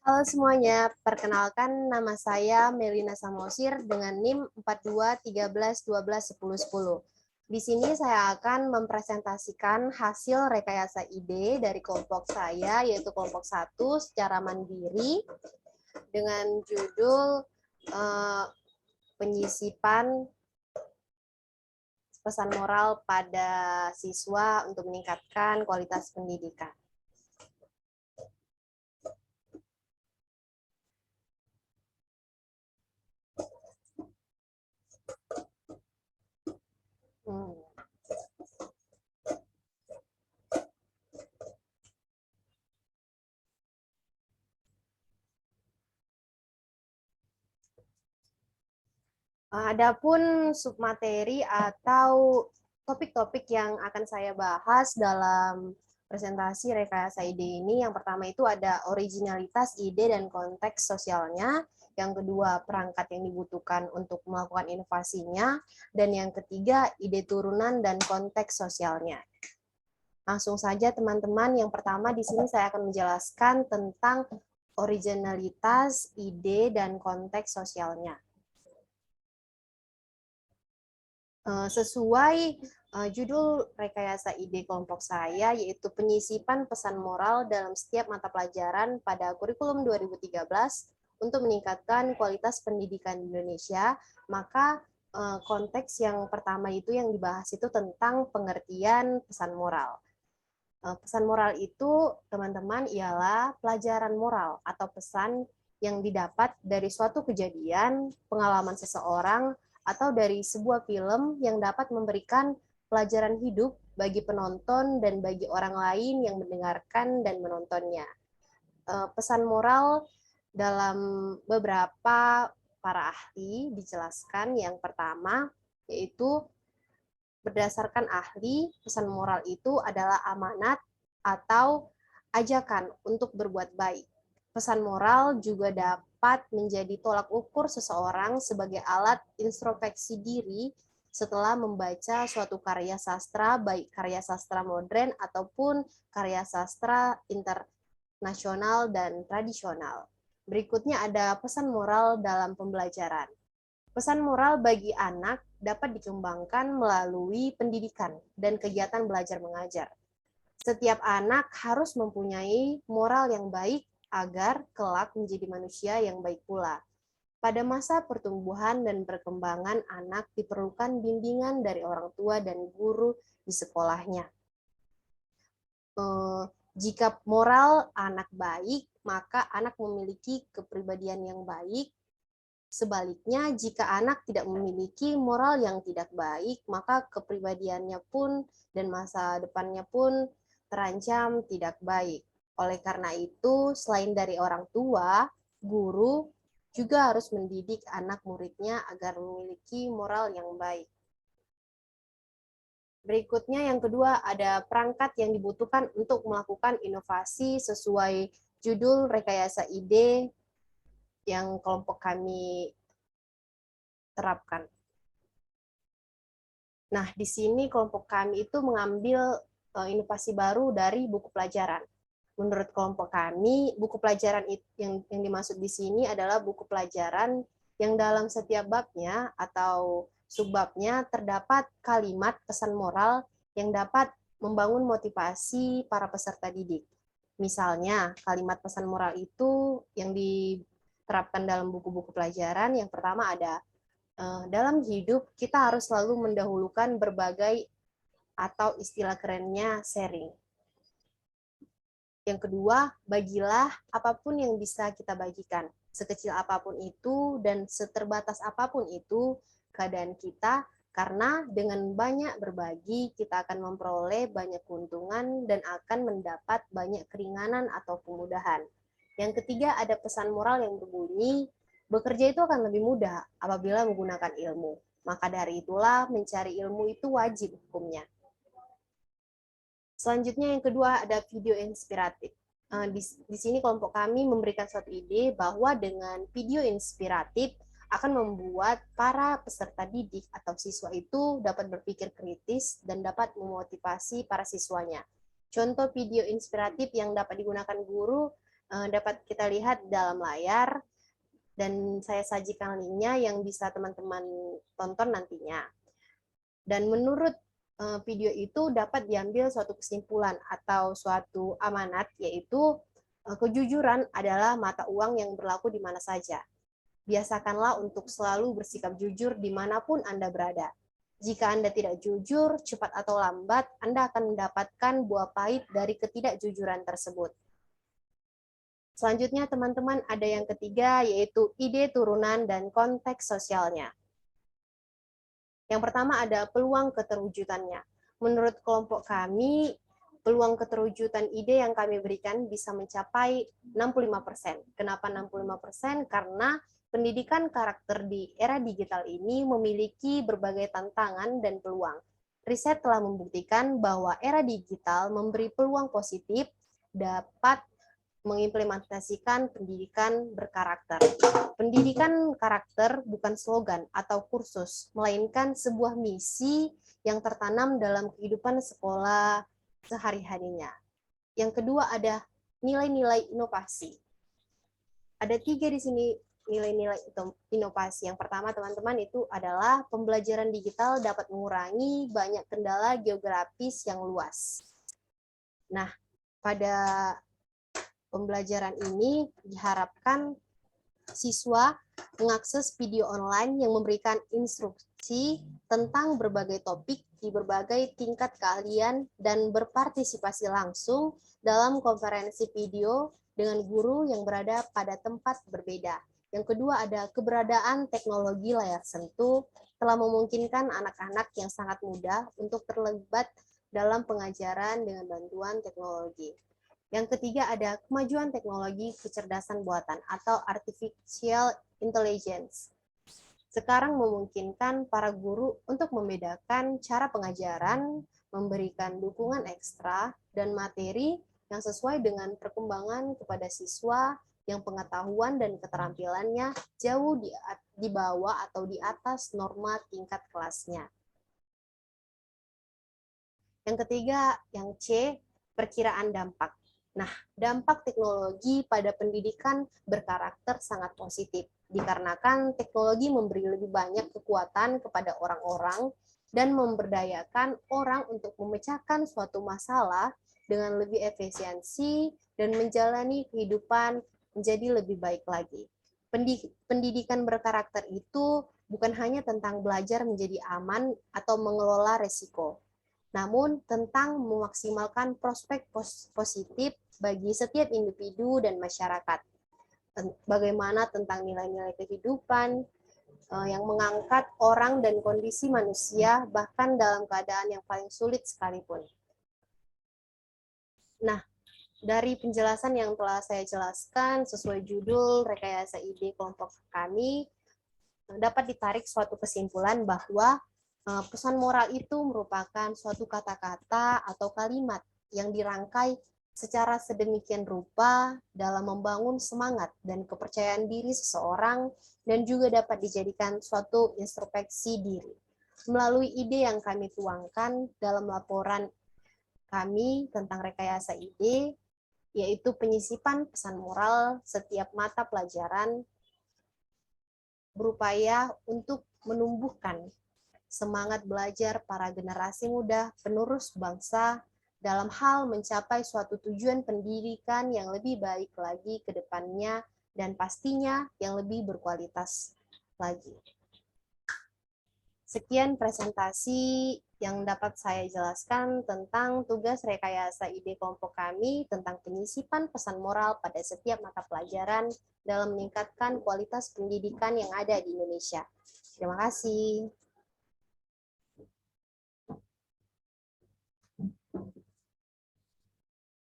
Halo semuanya, perkenalkan nama saya Melina Samosir dengan NIM 4213121010. Di sini saya akan mempresentasikan hasil rekayasa ide dari kelompok saya, yaitu kelompok 1 secara mandiri dengan judul penyisipan pesan moral pada siswa untuk meningkatkan kualitas pendidikan. Adapun submateri atau topik-topik yang akan saya bahas dalam presentasi rekayasa ide ini, yang pertama itu ada originalitas ide dan konteks sosialnya, yang kedua perangkat yang dibutuhkan untuk melakukan inovasinya, dan yang ketiga ide turunan dan konteks sosialnya. Langsung saja teman-teman, yang pertama di sini saya akan menjelaskan tentang originalitas ide dan konteks sosialnya. Sesuai judul rekayasa ide kelompok saya, yaitu penyisipan pesan moral dalam setiap mata pelajaran pada kurikulum 2013 untuk meningkatkan kualitas pendidikan di Indonesia, maka konteks yang pertama itu yang dibahas itu tentang pengertian pesan moral. Pesan moral itu, teman-teman, ialah pelajaran moral atau pesan yang didapat dari suatu kejadian, pengalaman seseorang, atau dari sebuah film yang dapat memberikan pelajaran hidup bagi penonton dan bagi orang lain yang mendengarkan dan menontonnya. Pesan moral dalam beberapa para ahli dijelaskan, yang pertama yaitu berdasarkan ahli, pesan moral itu adalah amanat atau ajakan untuk berbuat baik. Pesan moral juga dapat menjadi tolak ukur seseorang sebagai alat introspeksi diri setelah membaca suatu karya sastra, baik karya sastra modern ataupun karya sastra internasional dan tradisional. Berikutnya ada pesan moral dalam pembelajaran. Pesan moral bagi anak dapat dikembangkan melalui pendidikan dan kegiatan belajar mengajar. Setiap anak harus mempunyai moral yang baik agar kelak menjadi manusia yang baik pula. Pada masa pertumbuhan dan perkembangan anak diperlukan bimbingan dari orang tua dan guru di sekolahnya. Jika moral anak baik, maka anak memiliki kepribadian yang baik. Sebaliknya, jika anak tidak memiliki moral yang tidak baik, maka kepribadiannya pun dan masa depannya pun terancam tidak baik. Oleh karena itu, selain dari orang tua, guru juga harus mendidik anak muridnya agar memiliki moral yang baik. Berikutnya yang kedua, ada perangkat yang dibutuhkan untuk melakukan inovasi sesuai judul rekayasa ide yang kelompok kami terapkan. Nah, di sini kelompok kami itu mengambil inovasi baru dari buku pelajaran. Menurut kelompok kami, buku pelajaran yang dimaksud di sini adalah buku pelajaran yang dalam setiap babnya atau subbabnya terdapat kalimat pesan moral yang dapat membangun motivasi para peserta didik. Misalnya, kalimat pesan moral itu yang diterapkan dalam buku-buku pelajaran, yang pertama ada, dalam hidup kita harus selalu mendahulukan berbagai atau istilah kerennya sharing. Yang kedua, bagilah apapun yang bisa kita bagikan. Sekecil apapun itu dan seterbatas apapun itu keadaan kita, karena dengan banyak berbagi kita akan memperoleh banyak keuntungan dan akan mendapat banyak keringanan atau kemudahan. Yang ketiga, ada pesan moral yang berbunyi, bekerja itu akan lebih mudah apabila menggunakan ilmu. Maka dari itulah mencari ilmu itu wajib hukumnya. Selanjutnya yang kedua ada video inspiratif. Di sini kelompok kami memberikan suatu ide bahwa dengan video inspiratif akan membuat para peserta didik atau siswa itu dapat berpikir kritis dan dapat memotivasi para siswanya. Contoh video inspiratif yang dapat digunakan guru dapat kita lihat dalam layar, dan saya sajikan linknya yang bisa teman-teman tonton nantinya. Dan menurut video itu dapat diambil suatu kesimpulan atau suatu amanat, yaitu kejujuran adalah mata uang yang berlaku di mana saja. Biasakanlah untuk selalu bersikap jujur dimanapun Anda berada. Jika Anda tidak jujur, cepat atau lambat, Anda akan mendapatkan buah pahit dari ketidakjujuran tersebut. Selanjutnya, teman-teman, ada yang ketiga, yaitu ide turunan dan konteks sosialnya. Yang pertama ada peluang keterwujudannya. Menurut kelompok kami, peluang keterwujudan ide yang kami berikan bisa mencapai 65%. Kenapa 65%? Karena pendidikan karakter di era digital ini memiliki berbagai tantangan dan peluang. Riset telah membuktikan bahwa era digital memberi peluang positif dapat mengimplementasikan pendidikan berkarakter. Pendidikan karakter bukan slogan atau kursus, melainkan sebuah misi yang tertanam dalam kehidupan sekolah sehari-harinya. Yang kedua ada nilai-nilai inovasi. Ada 3 di sini nilai-nilai inovasi. Yang pertama, teman-teman, itu adalah pembelajaran digital dapat mengurangi banyak kendala geografis yang luas. Nah, pada pembelajaran ini diharapkan siswa mengakses video online yang memberikan instruksi tentang berbagai topik di berbagai tingkat keahlian dan berpartisipasi langsung dalam konferensi video dengan guru yang berada pada tempat berbeda. Yang kedua ada keberadaan teknologi layar sentuh telah memungkinkan anak-anak yang sangat muda untuk terlibat dalam pengajaran dengan bantuan teknologi. Yang ketiga ada kemajuan teknologi kecerdasan buatan atau artificial intelligence. Sekarang memungkinkan para guru untuk membedakan cara pengajaran, memberikan dukungan ekstra, dan materi yang sesuai dengan perkembangan kepada siswa yang pengetahuan dan keterampilannya jauh di bawah atau di atas norma tingkat kelasnya. Yang ketiga, yang C, perkiraan dampak. Nah, dampak teknologi pada pendidikan berkarakter sangat positif, dikarenakan teknologi memberi lebih banyak kekuatan kepada orang-orang dan memberdayakan orang untuk memecahkan suatu masalah dengan lebih efisiensi dan menjalani kehidupan menjadi lebih baik lagi. Pendidikan berkarakter itu bukan hanya tentang belajar menjadi aman atau mengelola resiko, namun tentang memaksimalkan prospek positif bagi setiap individu dan masyarakat. Bagaimana tentang nilai-nilai kehidupan yang mengangkat orang dan kondisi manusia bahkan dalam keadaan yang paling sulit sekalipun. Nah, dari penjelasan yang telah saya jelaskan sesuai judul rekayasa ide kelompok kami, dapat ditarik suatu kesimpulan bahwa pesan moral itu merupakan suatu kata-kata atau kalimat yang dirangkai secara sedemikian rupa dalam membangun semangat dan kepercayaan diri seseorang dan juga dapat dijadikan suatu introspeksi diri. Melalui ide yang kami tuangkan dalam laporan kami tentang rekayasa ide, yaitu penyisipan pesan moral setiap mata pelajaran, berupaya untuk menumbuhkan semangat belajar para generasi muda penerus bangsa dalam hal mencapai suatu tujuan pendidikan yang lebih baik lagi ke depannya dan pastinya yang lebih berkualitas lagi. Sekian presentasi yang dapat saya jelaskan tentang tugas rekayasa ide kelompok kami tentang penyisipan pesan moral pada setiap mata pelajaran dalam meningkatkan kualitas pendidikan yang ada di Indonesia. Terima kasih.